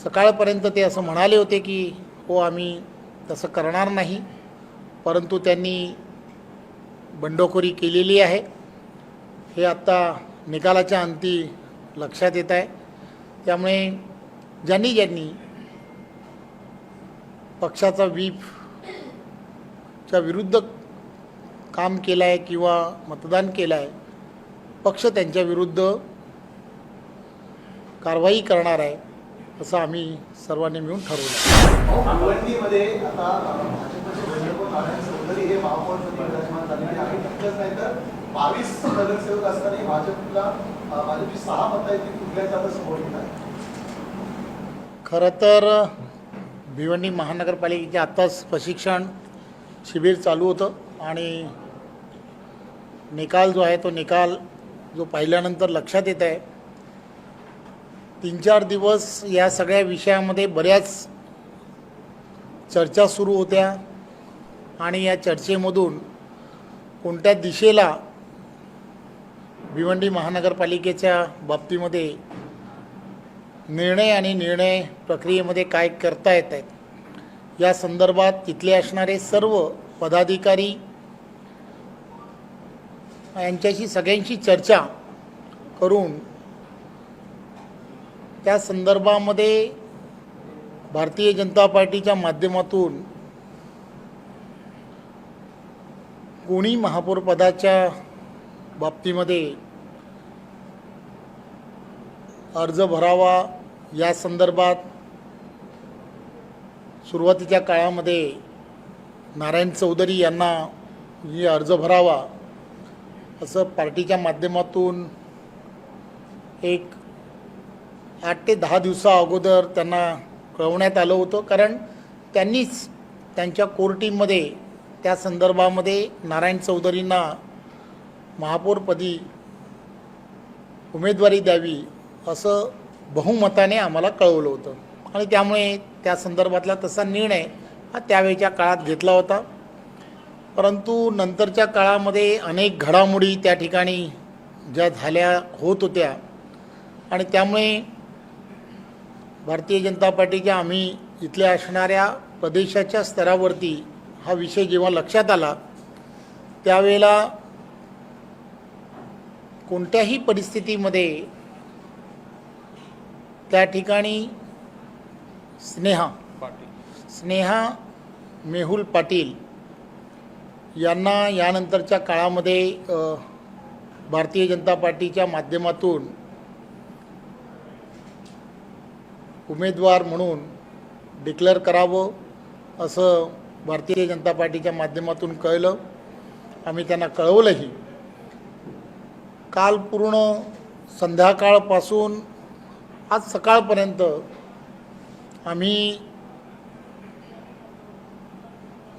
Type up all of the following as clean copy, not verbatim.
सकाळपर्यंत ते असं म्हणाले होते की हो आम्ही तसं करणार नाही, परंतु त्यांनी बंडखोरी केलेली आहे हे आता निकालाच्या अंती लक्षात येत आहे। त्यामुळे ज्यांनी पक्षाचा व्हीपच्या विरुद्ध काम केलं आहे किंवा मतदान केलं आहे, पक्ष त्यांच्या विरुद्ध कारवाई करणार आहे असं आम्ही सर्वांनी मिळून ठरवलं। भिवंडीमध्ये आता भाजपचे बंडखोर नारायण चौधरी हे महापौरपदी विराजमान झालेले आहेत। इतकंच नाही तर 22 नगरसेवक असताना भाजपची 6 मतं आहेत ती कुठल्याच आता समोर येत आहे। खरं तर भिवंडी महानगरपालिकेचे आत्ताच प्रशिक्षण शिबिर चालू होतं आणि निकाल जो आहे तो निकाल जो पाहिल्यानंतर लक्षात येत आहे, 3-4 दिवस या सगळ्या विषयामध्ये बऱ्याच चर्चा सुरू होत्या आणि या चर्चेमधून कोणत्या दिशेला भिवंडी महानगरपालिकेच्या बाबतीमध्ये निर्णय प्रक्रियेमध्ये काय करता येत आहेत या संदर्भात तिथले असणारे सर्व पदाधिकारी यांच्याशी सगळ्यांशी चर्चा करून त्या संदर्भामध्ये भारतीय जनता पार्टीच्या माध्यमातून कोणी महापौर पदाच्या बाबतीमध्ये अर्ज भरावा या संदर्भात सुरुवातीच्या काळामध्ये नारायण चौधरी यांना अर्ज भरावा असं पार्टीच्या माध्यमातून एक 8 ते 10 दिवसा अगोदर त्यांना कळवण्यात आलं होतं, कारण त्यांनीच त्यांच्या कोर टीममध्ये त्या संदर्भामध्ये नारायण चौधरींना महापौरपदी उमेदवारी द्यावी असं बहुमताने आम्हाला कळवलं होतं आणि त्यामुळे त्या संदर्भातला तसा निर्णय हा त्यावेळच्या काळात घेतला होता। परंतु नंतरच्या काळामध्ये अनेक घडामोडी त्या ठिकाणी ज्या झाल्या होत होत्या आणि त्यामुळे भारतीय जनता पार्टीच्या आम्ही इथल्या असणाऱ्या प्रदेशाच्या स्तरावरती हा विषय जेव्हा लक्षात आला त्यावेळेला कोणत्याही परिस्थितीमध्ये त्या ठिकाणी स्नेहा मेहुल पाटील यांना यानंतरच्या काळामध्ये भारतीय जनता पार्टीच्या माध्यमातून उमेदवार म्हणून डिक्लेअर करावं असं भारतीय जनता पार्टीच्या माध्यमातून कळलं। आम्ही त्यांना कळवलंही। काल पूर्ण संध्याकाळपासून आज सकाळपर्यंत आम्ही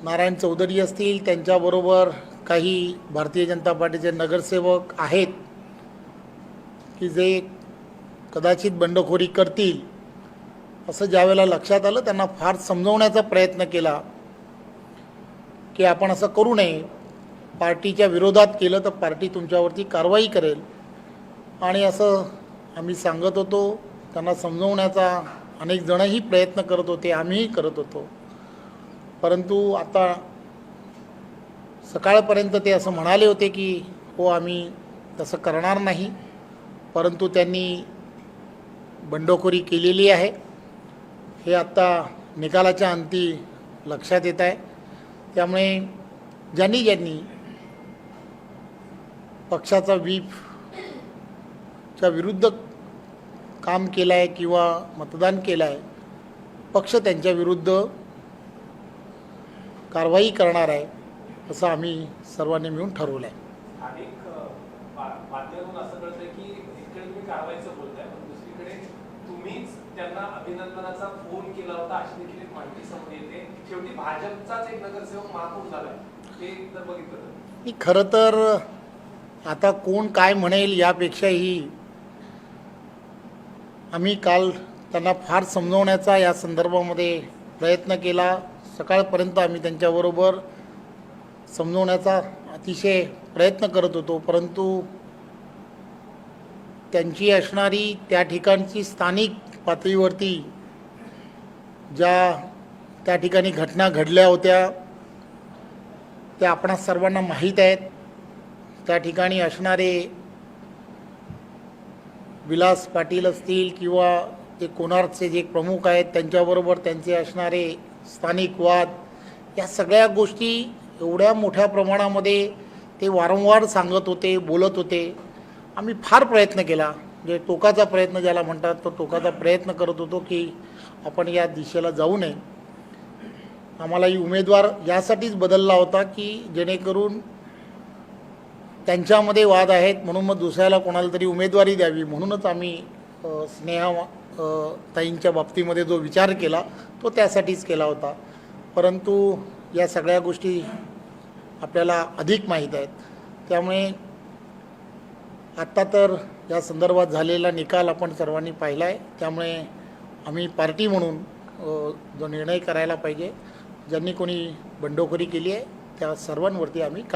नारायण चौधरी असतील, त्यांच्याबरोबर काही भारतीय जनता पार्टीचे नगरसेवक आहेत की जे कदाचित बंडखोरी करतील असं ज्यावेळेला लक्षात आलं, त्यांना फार समजवण्याचा प्रयत्न केला की आपण असं करू नये, पार्टीच्या विरोधात केलं तर पार्टी तुमच्यावरती कारवाई करेल आणि असं आम्ही सांगत होतो। त्यांना समजवण्याचा अनेक जणही प्रयत्न करत होते, आम्हीही करत होतो, परंतु आता सकाळपर्यंत ते असं म्हणाले होते की हो आम्ही तसं करणार नाही, परंतु त्यांनी बंडखोरी केलेली आहे हे आता निकालाच्या अंती लक्षात येत आहे। त्यामुळे ज्यांनी पक्षाचा व्हीपच्या विरुद्ध काम केलं आहे किंवा मतदान केलं आहे, पक्ष त्यांच्या विरुद्ध कारवाई करणार आहे असं आम्ही सर्वांनी मिळून ठरवलं आहे। माध्यमातून असं कळतंय की इकडे तुम्ही कारवाईचं बोलताय पण दुसरीकडे तुम्हीच त्यांना अभिनंदनाचा फोन केला होता अशी देखील एक माहिती समोर येते। शेवटी भाजपचाच एक नगरसेवक महापौर झालाय ते जर बघितलं खरं तर आता कोण काय म्हणेल यापेक्षाही आम्ही काल त्यांना फार समजवण्याचा या संदर्भामध्ये प्रयत्न केला। सकाळपर्यंत आम्ही त्यांच्याबरोबर समजवण्याचा अतिशय प्रयत्न करत होतो, परंतु त्यांची असणारी त्या ठिकाणची स्थानिक पातळीवरती ज्या त्या ठिकाणी घटना घडल्या होत्या त्या आपणा सर्वांना माहीत आहेत. त्या ठिकाणी असणारे विलास पाटील असतील किंवा ते कोणार्कचे जे प्रमुख आहेत त्यांच्याबरोबर त्यांचे असणारे स्थानिक वाद, या सगळ्या गोष्टी एवढ्या मोठ्या प्रमाणामध्ये ते वारंवार सांगत होते, बोलत होते. आम्ही फार प्रयत्न केला, म्हणजे टोकाचा प्रयत्न ज्याला म्हणतात तो टोकाचा प्रयत्न करत होतो की आपण या दिशेला जाऊ नये. आम्हालाही उमेदवार यासाठीच बदलला होता की जेणेकरून त्यांच्यामध्ये वाद आहेत म्हणून मग दुसऱ्याला कोणाला तरी उमेदवारी द्यावी, म्हणूनच आम्ही ताईंच्या बाबतीमध्ये जो विचार केला तो त्यासाठीच केला होता. परंतु या सगळ्या गोष्टी आपल्याला अधिक माहीत आहेत. त्यामुळे आत्ता तर या संदर्भात झालेला निकाल आपण सर्वांनी पाहिला आहे. त्यामुळे आम्ही पार्टी म्हणून जो निर्णय करायला पाहिजे, ज्यांनी कोणी बंडखोरी केली आहे त्या सर्वांवरती आम्ही